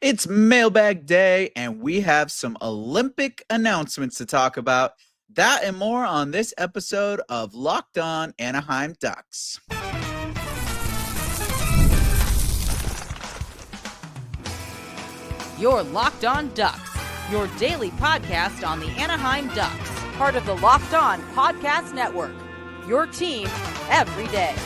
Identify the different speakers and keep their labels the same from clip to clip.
Speaker 1: It's mailbag day, and we have some Olympic announcements to talk about. That and more on this episode of Locked On Anaheim Ducks.
Speaker 2: You're Locked On Ducks, your daily podcast on the Anaheim Ducks, part of the Locked On Podcast Network, your team every day.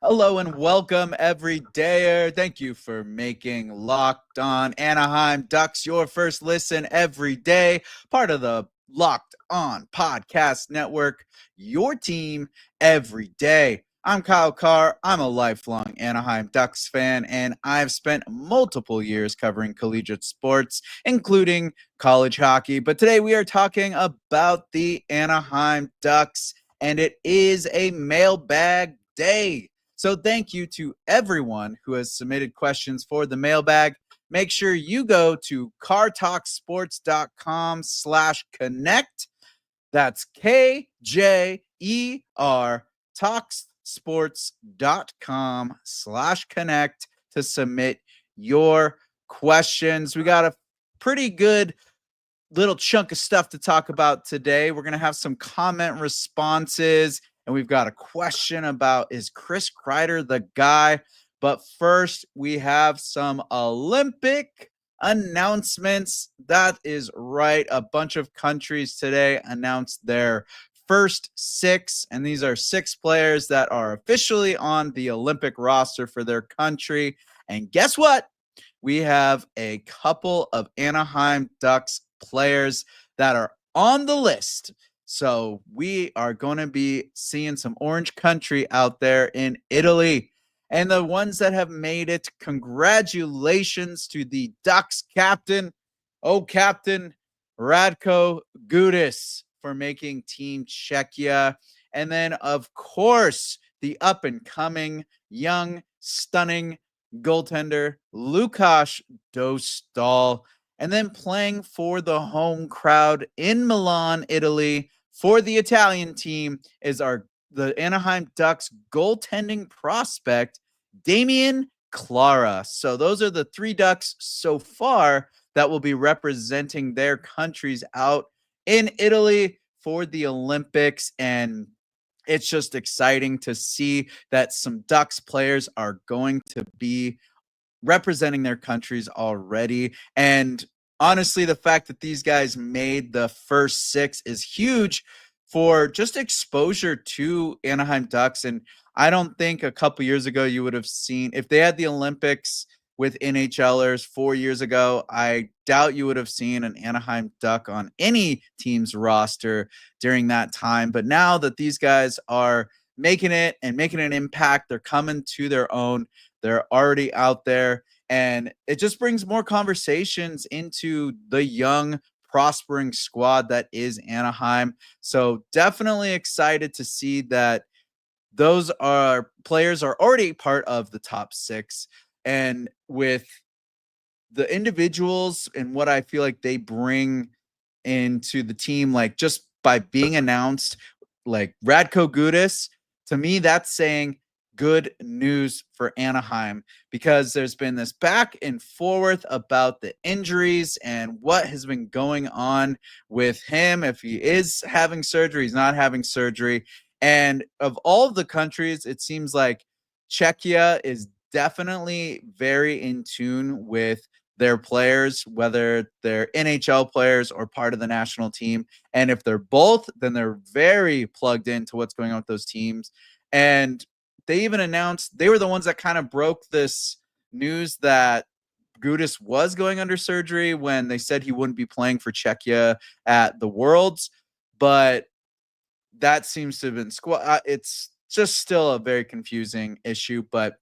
Speaker 1: Hello and welcome, everydayer. Thank you for making Locked On Anaheim Ducks your first listen every day, part of the Locked On Podcast Network, your team every day. I'm Kyle Kjer. I'm a lifelong Anaheim Ducks fan, and I've spent multiple years covering collegiate sports, including college hockey. But today we are talking about the Anaheim Ducks, and it is a mailbag day. So thank you to everyone who has submitted questions for the mailbag. Make sure you go to cartalksports.com/connect. That's KJER talksports.com/connect to submit your questions. We got a pretty good little chunk of stuff to talk about today. We're going to have some comment responses, and we've got a question about, is Chris Kreider the guy? But first, we have some Olympic announcements. That is right. A bunch of countries today announced their first six, and these are six players that are officially on the Olympic roster for their country. And guess what? We have a couple of Anaheim Ducks players that are on the list. So we are going to be seeing some orange country out there in Italy. And the ones that have made it, congratulations to the Ducks captain, Captain Radko Gudas, for making Team Czechia. And then, of course, the up-and-coming, young, stunning goaltender, Lukáš Dostál. And then playing for the home crowd in Milan, Italy, for the Italian team is the Anaheim Ducks goaltending prospect, Damian Clara. So those are the three Ducks so far that will be representing their countries out in Italy for the Olympics. And it's just exciting to see that some Ducks players are going to be representing their countries already. And honestly, the fact that these guys made the first six is huge for just exposure to Anaheim Ducks. And I don't think a couple years ago you would have seen, if they had the Olympics with NHLers 4 years ago, I doubt you would have seen an Anaheim Duck on any team's roster during that time. But now that these guys are making it and making an impact, they're coming to their own. They're already out there, and it just brings more conversations into the young, prospering squad that is Anaheim. So definitely excited to see that those players are already part of the top six. And with the individuals and what I feel like they bring into the team, like just by being announced, like Radko Gudas, to me, that's saying good news for Anaheim, because there's been this back and forth about the injuries and what has been going on with him. If he is having surgery, he's not having surgery. And of all of the countries, it seems like Czechia is definitely very in tune with their players, whether they're NHL players or part of the national team. And if they're both, then they're very plugged into what's going on with those teams. And they even announced, they were the ones that kind of broke this news that Gudas was going under surgery when they said he wouldn't be playing for Czechia at the Worlds. But that seems to have been it's just still a very confusing issue. But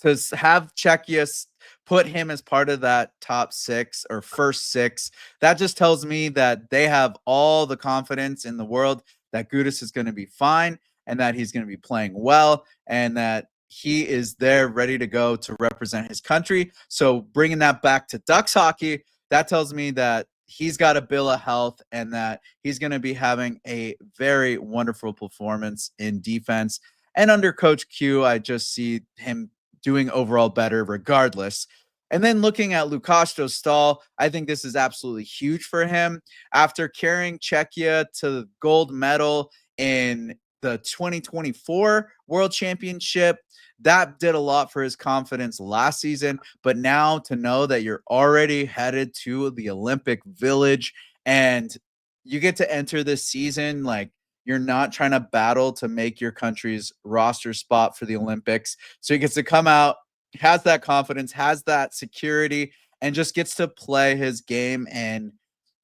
Speaker 1: to have Czechia put him as part of that top six or first six, that just tells me that they have all the confidence in the world that Gudas is going to be fine, and that he's going to be playing well, and that he is there ready to go to represent his country. So bringing that back to Ducks hockey, that tells me that he's got a bill of health and that he's going to be having a very wonderful performance in defense. And under Coach Q, I just see him doing overall better regardless. And then looking at Lukáš Dostál, I think this is absolutely huge for him. After carrying Czechia to the gold medal in the 2024 World Championship, that did a lot for his confidence last season. But now to know that you're already headed to the Olympic Village and you get to enter this season like you're not trying to battle to make your country's roster spot for the Olympics. So he gets to come out, has that confidence, has that security, and just gets to play his game. And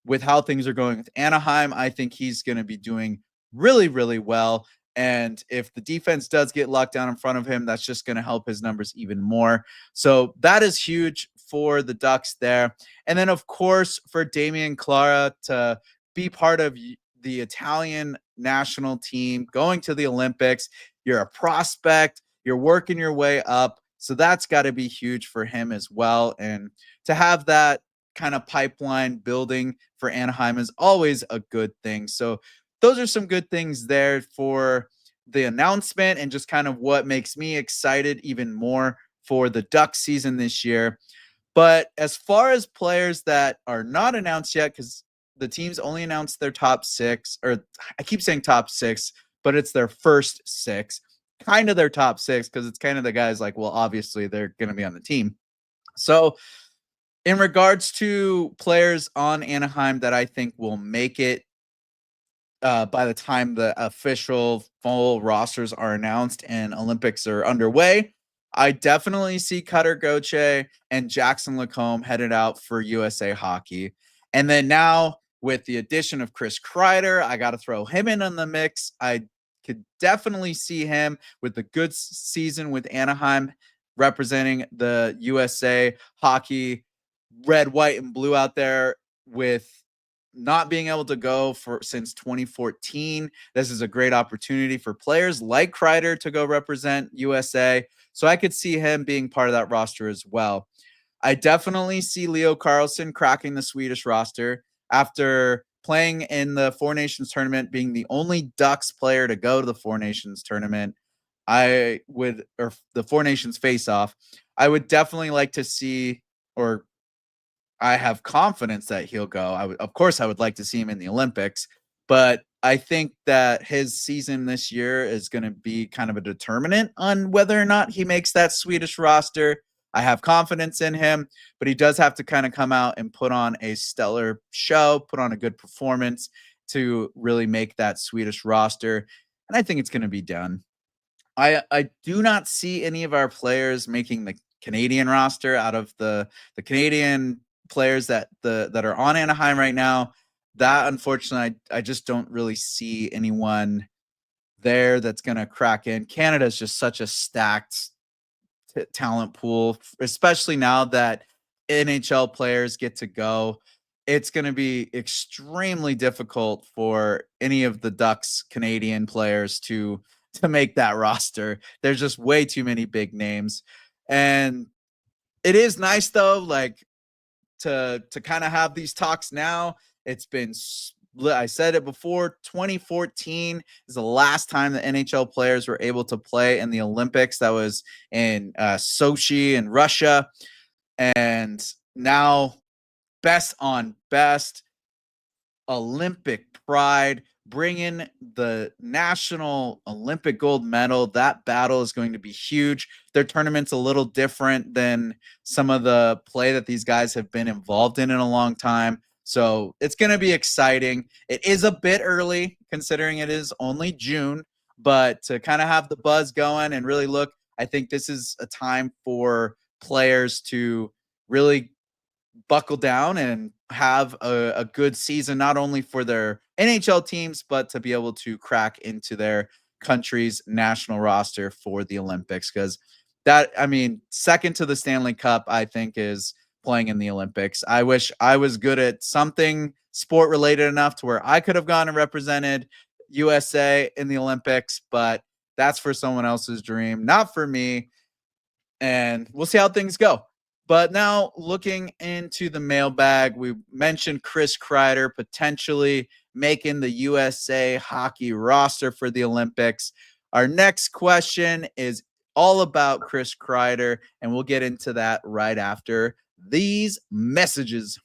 Speaker 1: with how things are going with Anaheim, I think he's going to be doing really, really well. And if the defense does get locked down in front of him, that's just going to help his numbers even more. So that is huge for the Ducks there. And then, of course, for Damian Clara to be part of the Italian national team going to the Olympics. You're a prospect, you're working your way up. So that's got to be huge for him as well. And to have that kind of pipeline building for Anaheim is always a good thing. So those are some good things there for the announcement and just kind of what makes me excited even more for the Ducks season this year. But as far as players that are not announced yet, because the teams only announced their top 6, or I keep saying top 6, but it's their first 6, kind of their top 6, because it's kind of the guys like, well, obviously they're going to be on the team. So in regards to players on Anaheim that I think will make it by the time the official full rosters are announced and Olympics are underway, I definitely see Cutter Gauthier and Jackson Lacombe headed out for USA Hockey. And then now with the addition of Chris Kreider, I got to throw him in on the mix. I could definitely see him with the good season with Anaheim representing the USA Hockey red, white, and blue out there with not being able to go for since 2014. This is a great opportunity for players like Kreider to go represent USA. So I could see him being part of that roster as well. I definitely see Leo Carlsson cracking the Swedish roster after playing in the Four Nations tournament, being the only Ducks player to go to the Four Nations tournament. Or the Four Nations face-off. I would definitely like to see, or I have confidence that he'll go. Of course, I would like to see him in the Olympics, but I think that his season this year is going to be kind of a determinant on whether or not he makes that Swedish roster. I have confidence in him, but he does have to kind of come out and put on a stellar show, put on a good performance to really make that Swedish roster. And I think it's going to be done. I do not see any of our players making the Canadian roster out of the Canadian players that are on Anaheim right now. That unfortunately, I just don't really see anyone there that's going to crack in. Canada is just such a stacked talent pool, especially now that NHL players get to go. It's going to be extremely difficult for any of the Ducks Canadian players to make that roster. There's just way too many big names. And it is nice though, like to kind of have these talks now. It's been, I said it before, 2014 is the last time the NHL players were able to play in the Olympics. That was in Sochi in Russia. And now best on best, Olympic pride, bring in the national Olympic gold medal. That battle is going to be huge. Their tournament's a little different than some of the play that these guys have been involved in a long time. So it's going to be exciting. It is a bit early considering it is only June, but to kind of have the buzz going and really look, I think this is a time for players to really buckle down and have a good season, not only for their NHL teams, but to be able to crack into their country's national roster for the Olympics. Because that, I mean, second to the Stanley Cup, I think, is playing in the Olympics. I wish I was good at something sport related enough to where I could have gone and represented USA in the Olympics, but that's for someone else's dream, not for me. And we'll see how things go. But now looking into the mailbag, we mentioned Chris Kreider potentially making the USA hockey roster for the Olympics. Our next question is all about Chris Kreider, and we'll get into that right after these messages.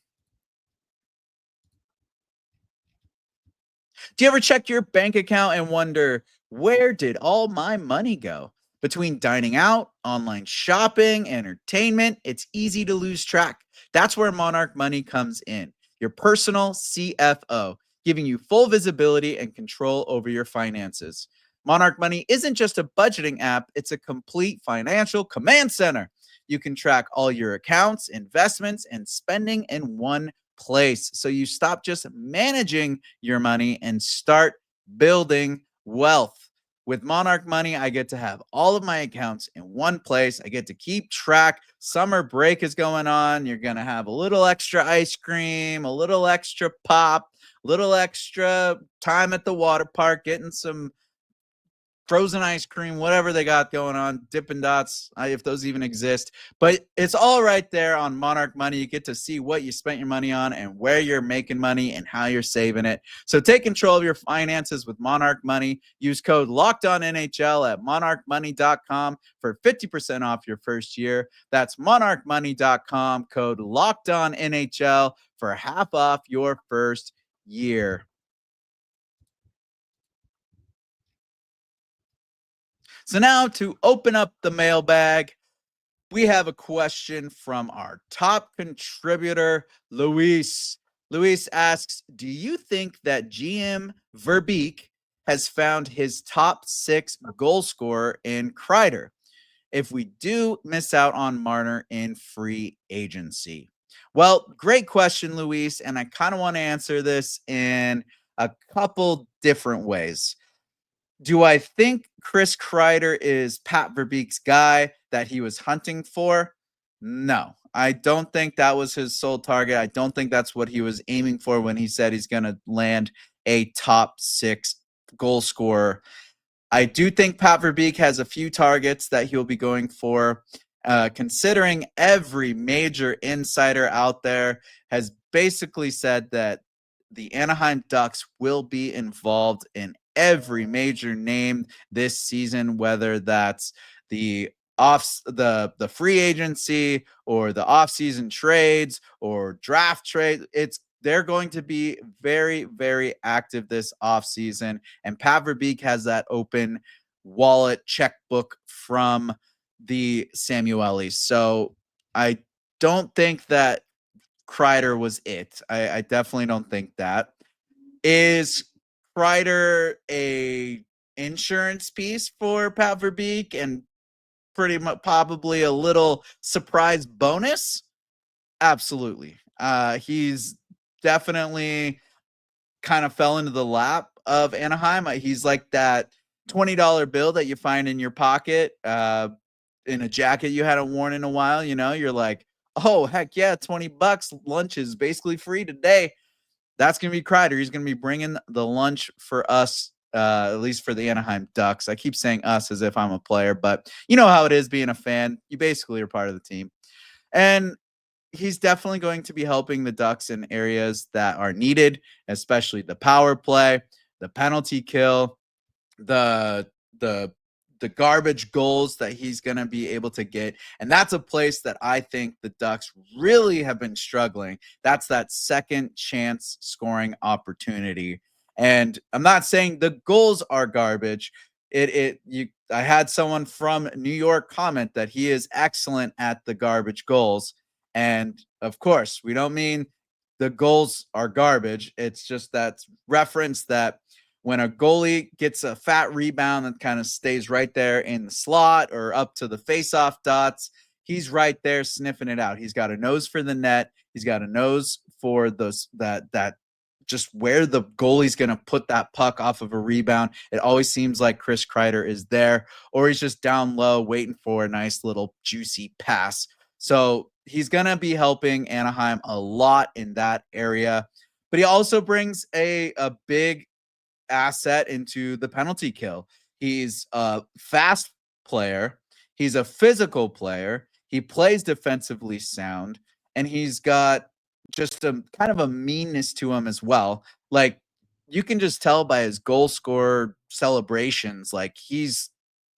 Speaker 1: Do you ever check your bank account and wonder, where did all my money go? Between dining out, online shopping, entertainment, it's easy to lose track. That's where Monarch Money comes in, your personal CFO, giving you full visibility and control over your finances. Monarch Money isn't just a budgeting app, it's a complete financial command center. You can track all your accounts, investments, and spending in one place. So you stop just managing your money and start building wealth. With Monarch Money, I get to have all of my accounts in one place. I get to keep track. Summer break is going on. You're going to have a little extra ice cream, a little extra pop, a little extra time at the water park, getting some frozen ice cream, whatever they got going on, Dippin' Dots, if those even exist. But it's all right there on Monarch Money. You get to see what you spent your money on and where you're making money and how you're saving it. So take control of your finances with Monarch Money. Use code LOCKEDONNHL at monarchmoney.com for 50% off your first year. That's monarchmoney.com, code LOCKEDONNHL for half off your first year. So now to open up the mailbag, we have a question from our top contributor, Luis. Luis asks, do you think that GM Verbeek has found his top 6 goal scorer in Kreider if we do miss out on Marner in free agency? Well, great question, Luis, and I kind of want to answer this in a couple different ways. Do I think Chris Kreider is Pat Verbeek's guy that he was hunting for? No, I don't think that was his sole target. I don't think that's what he was aiming for when he said he's going to land a top 6 goal scorer. I do think Pat Verbeek has a few targets that he'll be going for. Considering every major insider out there has basically said that the Anaheim Ducks will be involved in every major name this season, whether that's the free agency or the offseason trades or draft trade. They're going to be very, very active this offseason. And Pat Verbeek has that open wallet checkbook from the Samuelis. So I don't think that Kreider was it. I definitely don't think that. Is Kreider a insurance piece for Pat Verbeek and pretty much probably a little surprise bonus? Absolutely. He's definitely kind of fell into the lap of Anaheim. He's like that $20 bill that you find in your pocket in a jacket you hadn't worn in a while. You know, you're like, oh, heck yeah, $20. Lunch is basically free today. That's going to be Kreider. He's going to be bringing the lunch for us, at least for the Anaheim Ducks. I keep saying us as if I'm a player, but you know how it is being a fan. You basically are part of the team. And he's definitely going to be helping the Ducks in areas that are needed, especially the power play, the penalty kill, the garbage goals that he's going to be able to get. And that's a place that I think the Ducks really have been struggling. That's that second chance scoring opportunity. And I'm not saying the goals are garbage. I had someone from New York comment that he is excellent at the garbage goals. And of course, we don't mean the goals are garbage. It's just that reference that when a goalie gets a fat rebound that kind of stays right there in the slot or up to the faceoff dots, he's right there sniffing it out. He's got a nose for the net. He's got a nose for those that just where the goalie's going to put that puck off of a rebound. It always seems like Chris Kreider is there, or he's just down low waiting for a nice little juicy pass. So he's going to be helping Anaheim a lot in that area. But he also brings a big asset into the penalty kill. He's a fast player. He's a physical player. He plays defensively sound, and he's got just a kind of a meanness to him as well. Like, you can just tell by his goal scorer celebrations, like he's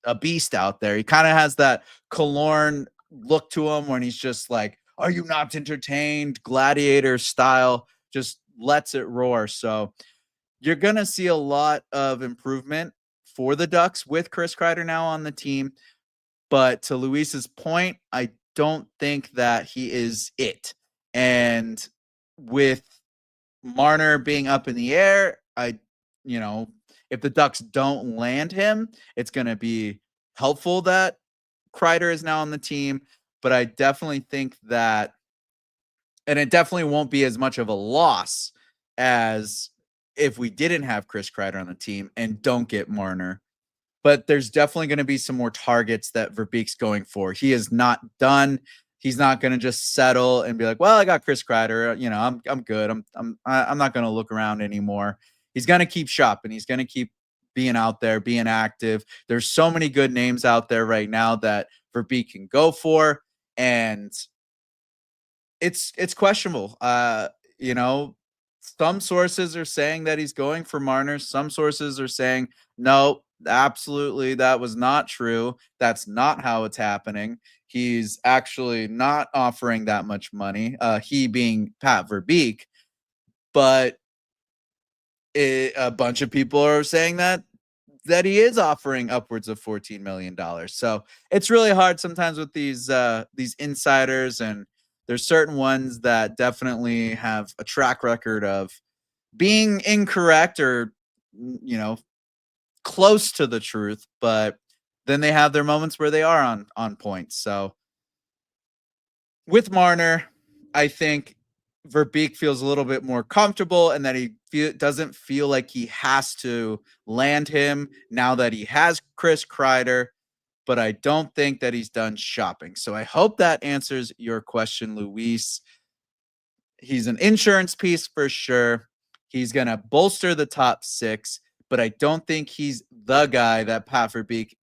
Speaker 1: a beast out there. He kind of has that Killorn look to him when he's just like are you not entertained? Gladiator style, just lets it roar. So you're going to see a lot of improvement for the Ducks with Chris Kreider now on the team. But to Luis's point, I don't think that he is it. And with Marner being up in the air, if the Ducks don't land him, it's going to be helpful that Kreider is now on the team. But I definitely think that, and it definitely won't be as much of a loss as if we didn't have Chris Kreider on the team and don't get Marner. But there's definitely going to be some more targets that Verbeek's going for. He is not done. He's not going to just settle and be like, "Well, I got Chris Kreider. I'm good. I'm not going to look around anymore." He's going to keep shopping. He's going to keep being out there, being active. There's so many good names out there right now that Verbeek can go for, and it's questionable. Some sources are saying that he's going for Marner. Some sources are saying, no, absolutely, that was not true. That's not how it's happening. He's actually not offering that much money, he being Pat Verbeek. But a bunch of people are saying that he is offering upwards of $14 million. So it's really hard sometimes with these insiders, and there's certain ones that definitely have a track record of being incorrect or, close to the truth, but then they have their moments where they are on point. So with Marner, I think Verbeek feels a little bit more comfortable, and that he doesn't feel like he has to land him now that he has Chris Kreider. But I don't think that he's done shopping. So I hope that answers your question, Luis. He's an insurance piece for sure. He's going to bolster the top six, but I don't think he's the guy that Pat Verbeek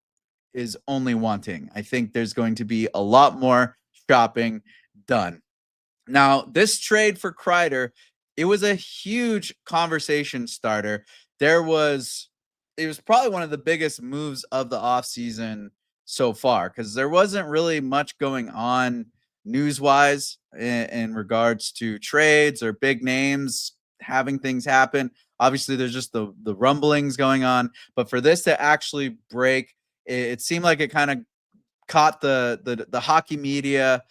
Speaker 1: is only wanting. I think there's going to be a lot more shopping done. Now, this trade for Kreider, it was a huge conversation starter. It was probably one of the biggest moves of the offseason so far, because there wasn't really much going on news-wise in regards to trades or big names having things happen. Obviously, there's just the rumblings going on. But for this to actually break, it seemed like it kind of caught the hockey media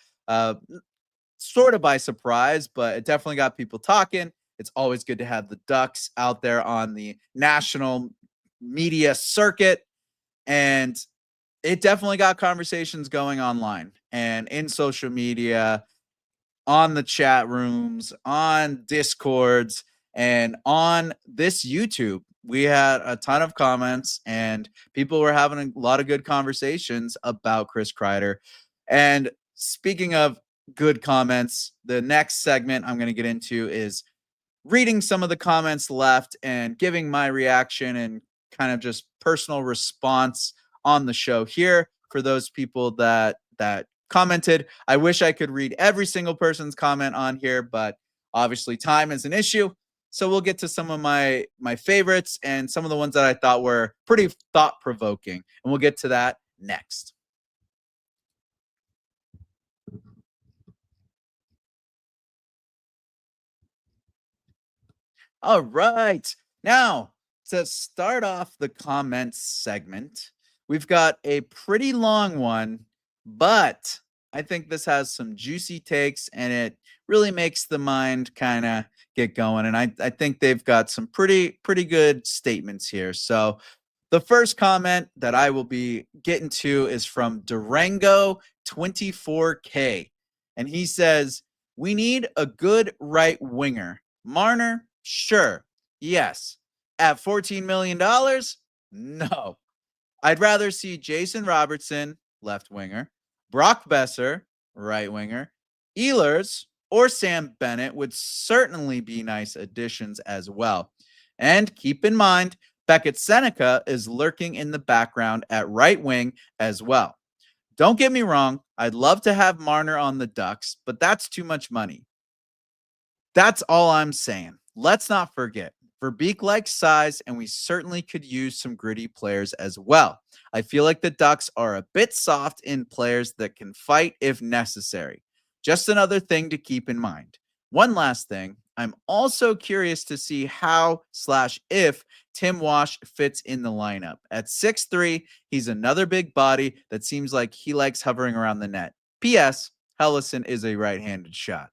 Speaker 1: sort of by surprise, but it definitely got people talking. It's always good to have the Ducks out there on the national media circuit, and it definitely got conversations going online and in social media, on the chat rooms, on Discords, and on this YouTube. We had a ton of comments, and people were having a lot of good conversations about Chris Kreider. And speaking of good comments, the next segment I'm going to get into is reading some of the comments left and giving my reaction and kind of just personal response on the show here for those people that commented. I wish I could read every single person's comment on here, but obviously time is an issue. So we'll get to some of my favorites and some of the ones that I thought were pretty thought-provoking, and we'll get to that next. All right. Now, to start off the comments segment, we've got a pretty long one, but I think this has some juicy takes, and it really makes the mind kind of get going. And I think they've got some pretty good statements here. So the first comment that I will be getting to is from Durango 24K. And he says, "We need a good right winger. Marner, sure. Yes. At $14 million? No. I'd rather see Jason Robertson, left winger, Brock Boeser, right winger, Ehlers, or Sam Bennett would certainly be nice additions as well. And keep in mind, Beckett Seneca is lurking in the background at right wing as well. Don't get me wrong, I'd love to have Marner on the Ducks, but that's too much money. That's all I'm saying. Let's not forget, Verbeek likes size, and we certainly could use some gritty players as well. I feel like the Ducks are a bit soft in players that can fight if necessary. Just another thing to keep in mind. One last thing, I'm also curious to see how/if Tim Wash fits in the lineup. At 6'3", he's another big body that seems like he likes hovering around the net. P.S. Helleson is a right-handed shot.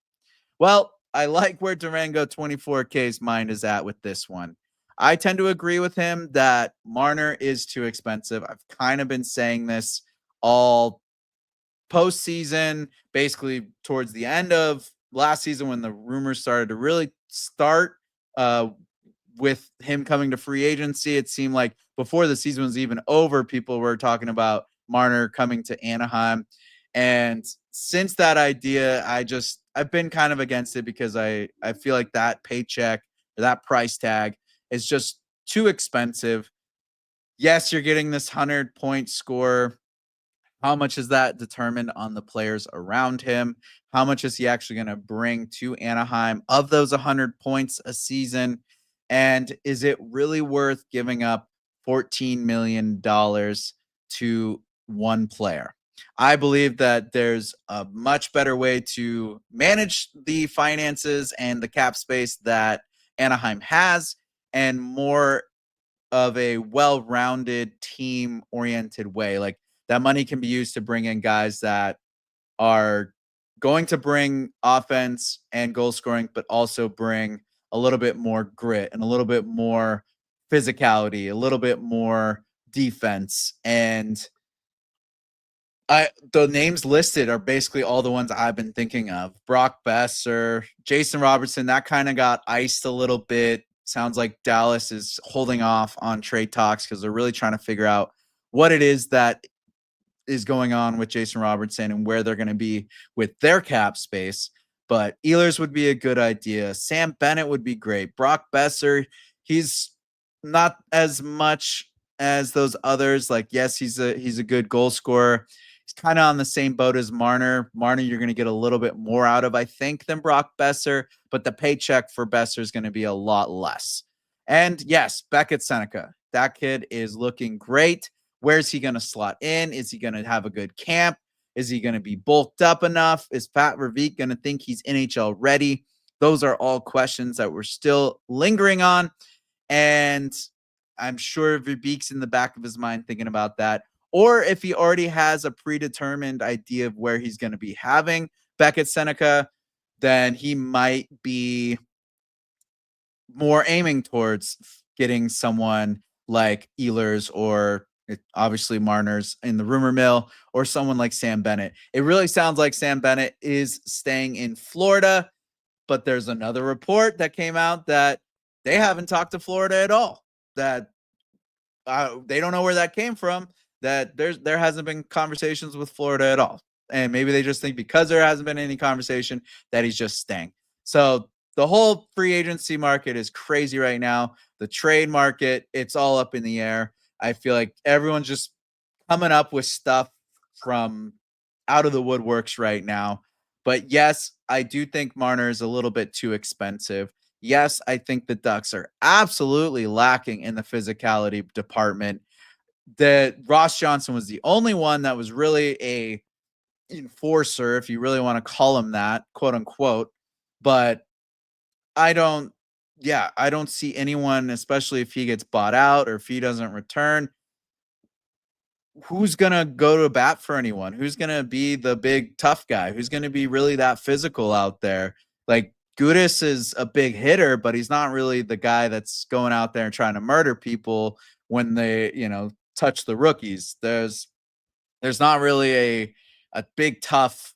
Speaker 1: Well, I like where Durango 24K's mind is at with this one. I tend to agree with him that Marner is too expensive. I've kind of been saying this all postseason, basically towards the end of last season when the rumors started to really start with him coming to free agency. It seemed like before the season was even over, people were talking about Marner coming to Anaheim. And since that idea, I've been kind of against it because I feel like that paycheck or that price tag is just too expensive. Yes, you're getting this 100-point score. How much is that determined on the players around him? How much is he actually going to bring to Anaheim of those 100 points a season? And is it really worth giving up $14 million to one player? I believe that there's a much better way to manage the finances and the cap space that Anaheim has, and more of a well-rounded, team-oriented way. Like, that money can be used to bring in guys that are going to bring offense and goal scoring, but also bring a little bit more grit and a little bit more physicality, a little bit more defense. And the names listed are basically all the ones I've been thinking of. Brock Boeser, Jason Robertson, that kind of got iced a little bit. Sounds like Dallas is holding off on trade talks because they're really trying to figure out what it is that is going on with Jason Robertson and where they're going to be with their cap space. But Ehlers would be a good idea. Sam Bennett would be great. Brock Boeser, he's not as much as those others. Like, yes, he's a good goal scorer. He's kind of on the same boat as Marner. Marner, you're going to get a little bit more out of, I think, than Brock Boeser, but the paycheck for Boeser is going to be a lot less. And yes, Beckett Seneca, that kid is looking great. Where's he going to slot in? Is he going to have a good camp? Is he going to be bulked up enough? Is Pat Verbeek going to think he's NHL ready? Those are all questions that we're still lingering on. And I'm sure Verbeek's in the back of his mind thinking about that. Or if he already has a predetermined idea of where he's going to be having Beckett Seneca, then he might be more aiming towards getting someone like Ehlers, or obviously Marner's in the rumor mill, or someone like Sam Bennett. It really sounds like Sam Bennett is staying in Florida, but there's another report that came out that they haven't talked to Florida at all. That they don't know where that came from. That there hasn't been conversations with Florida at all. And maybe they just think because there hasn't been any conversation that he's just staying. So the whole free agency market is crazy right now. The trade market, it's all up in the air. I feel like everyone's just coming up with stuff from out of the woodworks right now. But yes, I do think Marner is a little bit too expensive. Yes, I think the Ducks are absolutely lacking in the physicality department. That Ross Johnson was the only one that was really a enforcer, if you really want to call him that, quote unquote. But I don't see anyone, especially if he gets bought out or if he doesn't return, who's going to go to bat for anyone? Who's going to be the big tough guy? Who's going to be really that physical out there? Like, Gudas is a big hitter, but he's not really the guy that's going out there and trying to murder people when they, touch the rookies. There's not really a big tough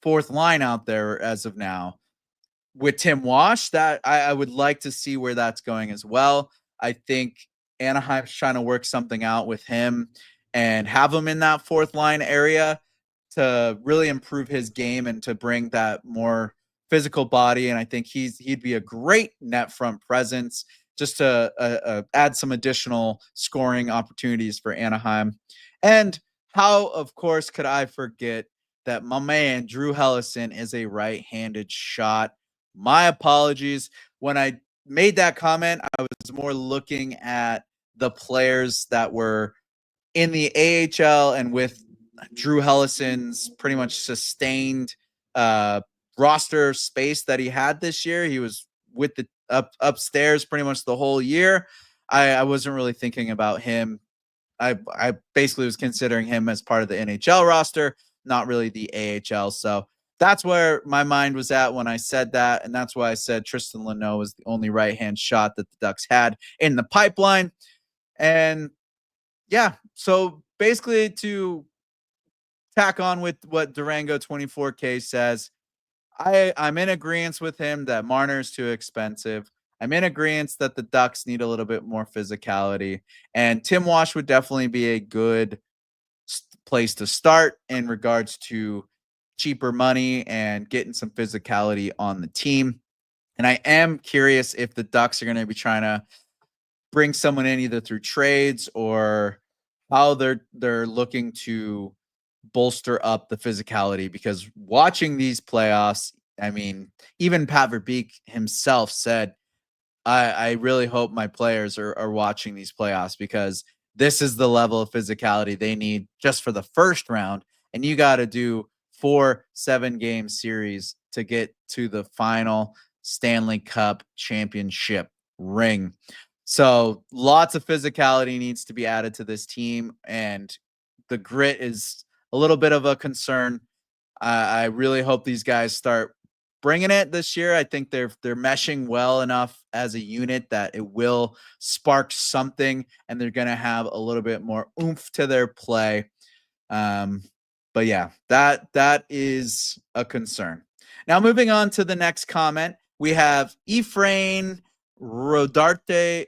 Speaker 1: fourth line out there as of now. With Tim Wash, that I would like to see where that's going as well. I think Anaheim's trying to work something out with him and have him in that fourth line area to really improve his game and to bring that more physical body. And I think he'd be a great net front presence just to add some additional scoring opportunities for Anaheim. And how, of course, could I forget that my man Drew Helleson is a right-handed shot? My apologies. When I made that comment, I was more looking at the players that were in the AHL and with Drew Helleson's pretty much sustained roster space that he had this year. He was with the upstairs pretty much the whole year. I wasn't really thinking about him. I basically was considering him as part of the NHL roster, not really the AHL. So that's where my mind was at when I said that. And that's why I said Tristan Luneau was the only right-hand shot that the Ducks had in the pipeline. And yeah, so basically to tack on with what Durango 24K says, I'm in agreement with him that Marner is too expensive. I'm in agreement that the Ducks need a little bit more physicality. And Tim Wash would definitely be a good place to start in regards to cheaper money and getting some physicality on the team. And I am curious if the Ducks are going to be trying to bring someone in either through trades or how they're looking to bolster up the physicality, because watching these playoffs, I mean, even Pat Verbeek himself said, I really hope my players are watching these playoffs, because this is the level of physicality they need just for the first round. And you got to do 4 7-game series to get to the final Stanley Cup championship ring. So lots of physicality needs to be added to this team, and the grit is a little bit of a concern. I really hope these guys start bringing it this year. I think they're meshing well enough as a unit that it will spark something, and they're going to have a little bit more oomph to their play. But yeah, that is a concern. Now, moving on to the next comment, we have Ephraim Rodarte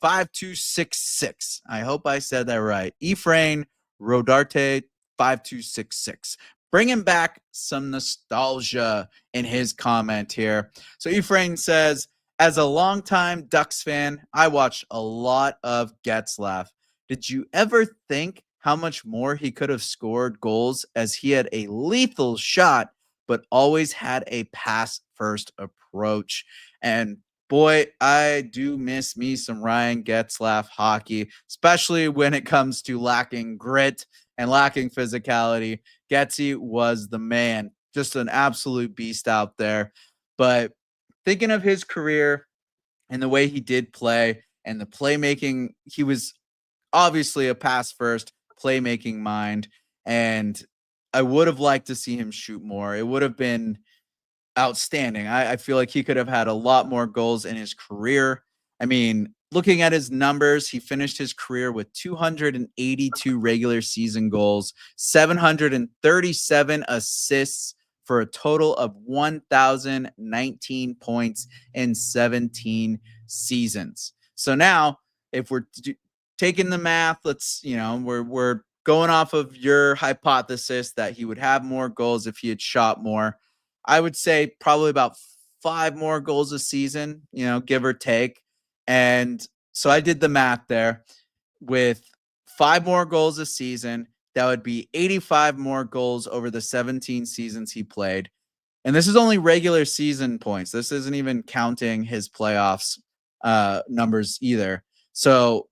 Speaker 1: 5266. I hope I said that right. Ephraim Rodarte 5266. Bringing back some nostalgia in his comment here. So Ephraim says, as a longtime Ducks fan, I watched a lot of Getzlaf. Did you ever think how much more he could have scored goals, as he had a lethal shot, but always had a pass-first approach? And boy, I do miss me some Ryan Getzlaf hockey, especially when it comes to lacking grit and lacking physicality. Getzy was the man, just an absolute beast out there. But thinking of his career and the way he did play and the playmaking, he was obviously a pass first playmaking mind. And I would have liked to see him shoot more. It would have been outstanding. I feel like he could have had a lot more goals in his career. I mean, looking at his numbers, he finished his career with 282 regular season goals, 737 assists, for a total of 1,019 points in 17 seasons. So now, if we're taking the math, we're going off of your hypothesis that he would have more goals if he had shot more. I would say probably about 5 more goals a season, give or take. And so I did the math there. With 5 more goals a season, that would be 85 more goals over the 17 seasons he played. And this is only regular season points. This isn't even counting his playoffs numbers either. So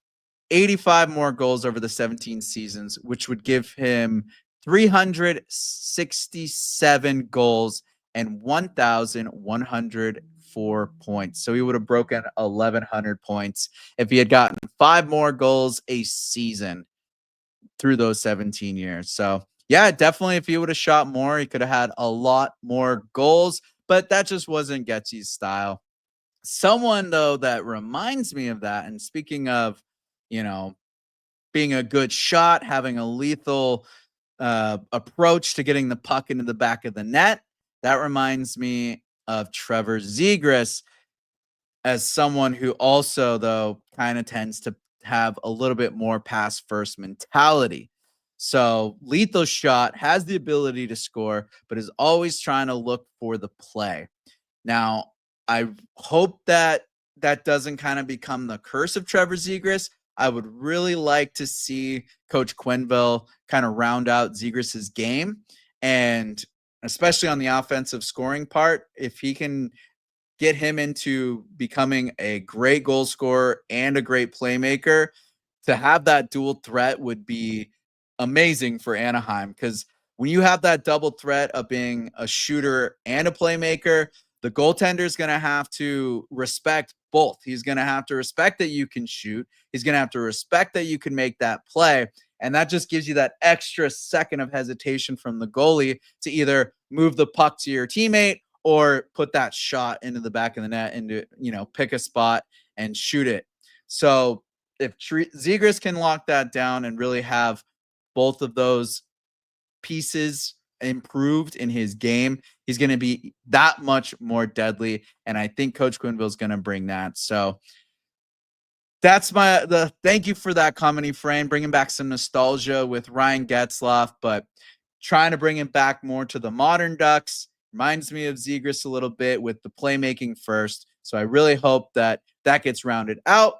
Speaker 1: 85 more goals over the 17 seasons, which would give him 367 goals and 1,104 points. So he would have broken 1,100 points if he had gotten 5 more goals a season through those 17 years. So yeah, definitely if he would have shot more, he could have had a lot more goals, but that just wasn't Getzy's style. Someone, though, that reminds me of that, and speaking of, being a good shot, having a lethal approach to getting the puck into the back of the net, that reminds me of Trevor Zegras, as someone who also, though, kind of tends to have a little bit more pass first mentality. So lethal shot, has the ability to score, but is always trying to look for the play. Now, I hope that doesn't kind of become the curse of Trevor Zegras. I would really like to see Coach Quenneville kind of round out Zegras's game, and especially on the offensive scoring part, if he can get him into becoming a great goal scorer and a great playmaker, to have that dual threat would be amazing for Anaheim, because when you have that double threat of being a shooter and a playmaker, the goaltender is going to have to respect both. He's going to have to respect that you can shoot. He's going to have to respect that you can make that play. And that just gives you that extra second of hesitation from the goalie to either move the puck to your teammate or put that shot into the back of the net and, pick a spot and shoot it. So if Zegras can lock that down and really have both of those pieces improved in his game, he's going to be that much more deadly. And I think Coach Quenneville is going to bring that. So that's thank you for that commenting frame, bringing back some nostalgia with Ryan Getzlaf, but trying to bring him back more to the modern Ducks. Reminds me of Zegras a little bit with the playmaking first. So I really hope that gets rounded out.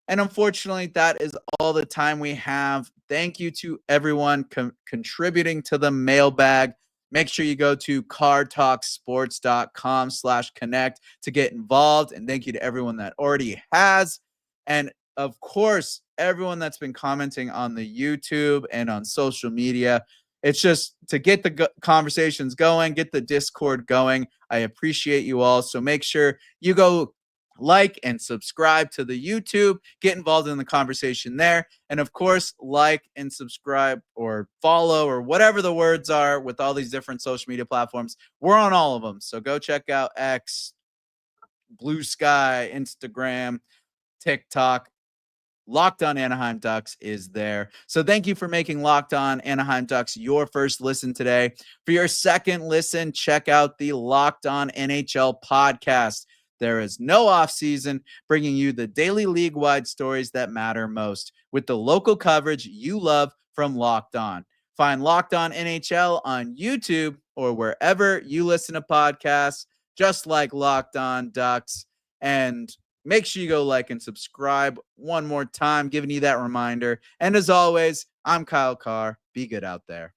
Speaker 1: And unfortunately, that is all the time we have. Thank you to everyone contributing to the mailbag. Make sure you go to cardtalksports.com/connect to get involved. And thank you to everyone that already has. And of course, everyone that's been commenting on the YouTube and on social media. It's just to get the conversations going, get the Discord going. I appreciate you all. So make sure you go like and subscribe to the YouTube, get involved in the conversation there. And of course, like and subscribe or follow or whatever the words are with all these different social media platforms. We're on all of them. So go check out X, Blue Sky, Instagram, TikTok. Locked On Anaheim Ducks is there. So thank you for making Locked On Anaheim Ducks your first listen today. For your second listen, check out the Locked On NHL podcast. There is no offseason, bringing you the daily league-wide stories that matter most with the local coverage you love from Locked On. Find Locked On NHL on YouTube or wherever you listen to podcasts, just like Locked On Ducks. And make sure you go like and subscribe one more time, giving you that reminder. And as always, I'm Kyle Kjer. Be good out there.